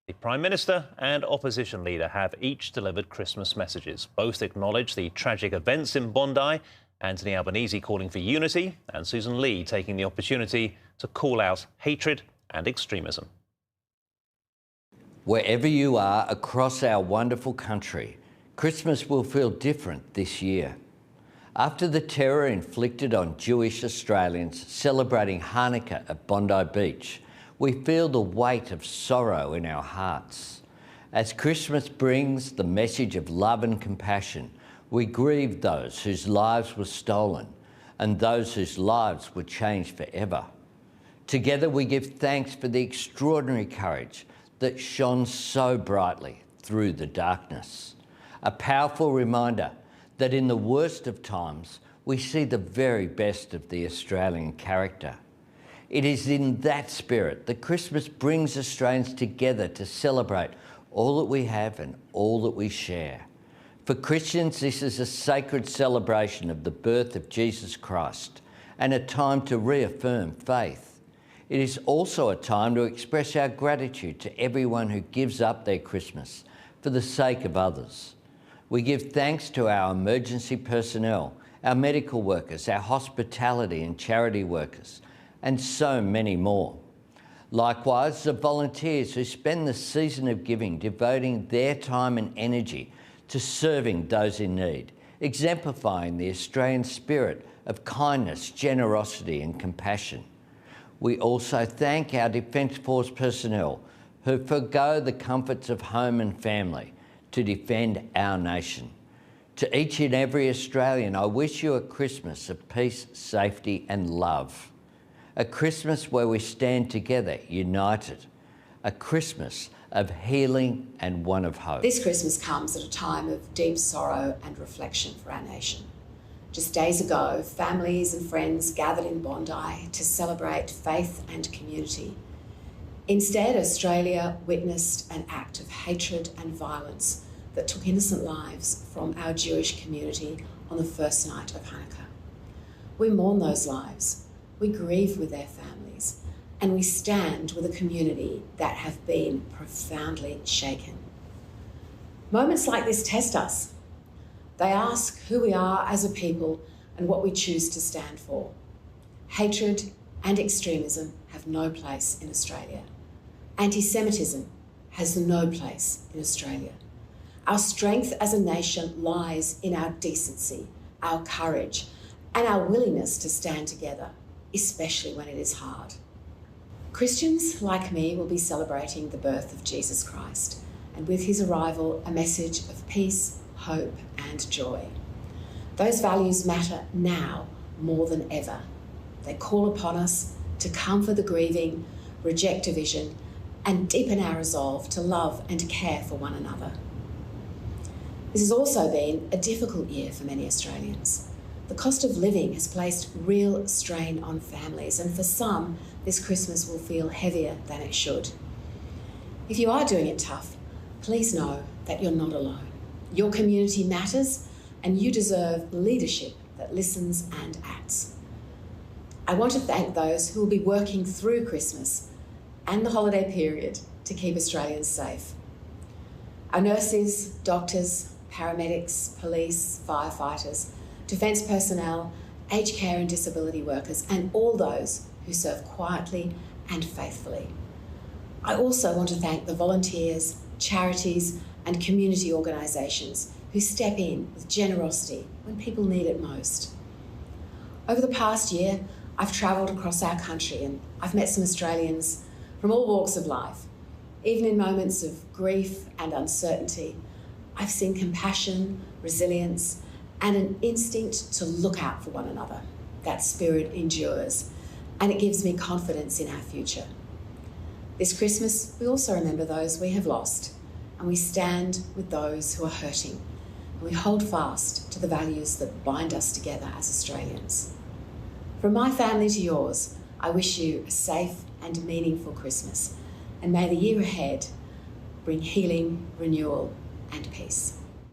The Prime Minister and opposition leader have each delivered Christmas messages. Both acknowledge the tragic events in Bondi, Anthony Albanese calling for unity and Ms Ley taking the opportunity to call out hatred and extremism. Wherever you are across our wonderful country, Christmas will feel different this year. After the terror inflicted on Jewish Australians celebrating Hanukkah at Bondi Beach, we feel the weight of sorrow in our hearts. As Christmas brings the message of love and compassion, we grieve those whose lives were stolen and those whose lives were changed forever. Together we give thanks for the extraordinary courage that shone so brightly through the darkness. A powerful reminder that in the worst of times, we see the very best of the Australian character. It is in that spirit that Christmas brings Australians together to celebrate all that we have and all that we share. For Christians, this is a sacred celebration of the birth of Jesus Christ and a time to reaffirm faith. It is also a time to express our gratitude to everyone who gives up their Christmas for the sake of others. We give thanks to our emergency personnel, our medical workers, our hospitality and charity workers, and so many more. Likewise, the volunteers who spend the season of giving devoting their time and energy to serving those in need, exemplifying the Australian spirit of kindness, generosity and compassion. We also thank our Defence Force personnel who forgo the comforts of home and family to defend our nation. To each and every Australian, I wish you a Christmas of peace, safety and love. A Christmas where we stand together, united. A Christmas of healing and one of hope. This Christmas comes at a time of deep sorrow and reflection for our nation. Just days ago, families and friends gathered in Bondi to celebrate faith and community. Instead, Australia witnessed an act of hatred and violence that took innocent lives from our Jewish community on the first night of Hanukkah. We mourn those lives. We grieve with their families, and we stand with a community that have been profoundly shaken. Moments like this test us. They ask who we are as a people and what we choose to stand for. Hatred and extremism have no place in Australia. Anti-Semitism has no place in Australia. Our strength as a nation lies in our decency, our courage, and our willingness to stand together, especially when it is hard. Christians like me will be celebrating the birth of Jesus Christ, and with his arrival, a message of peace, hope, and joy. Those values matter now more than ever. They call upon us to comfort the grieving, reject division, and deepen our resolve to love and care for one another. This has also been a difficult year for many Australians. The cost of living has placed real strain on families, and for some, this Christmas will feel heavier than it should. If you are doing it tough, please know that you're not alone. Your community matters, and you deserve leadership that listens and acts. I want to thank those who will be working through Christmas and the holiday period to keep Australians safe. Our nurses, doctors, paramedics, police, firefighters, defence personnel, aged care and disability workers, and all those who serve quietly and faithfully. I also want to thank the volunteers, charities and community organisations who step in with generosity when people need it most. Over the past year, I've travelled across our country and I've met some Australians from all walks of life. Even in moments of grief and uncertainty, I've seen compassion, resilience, and an instinct to look out for one another. That spirit endures, and it gives me confidence in our future. This Christmas, we also remember those we have lost, and we stand with those who are hurting, and we hold fast to the values that bind us together as Australians. From my family to yours, I wish you a safe and meaningful Christmas, and may the year ahead bring healing, renewal, and peace.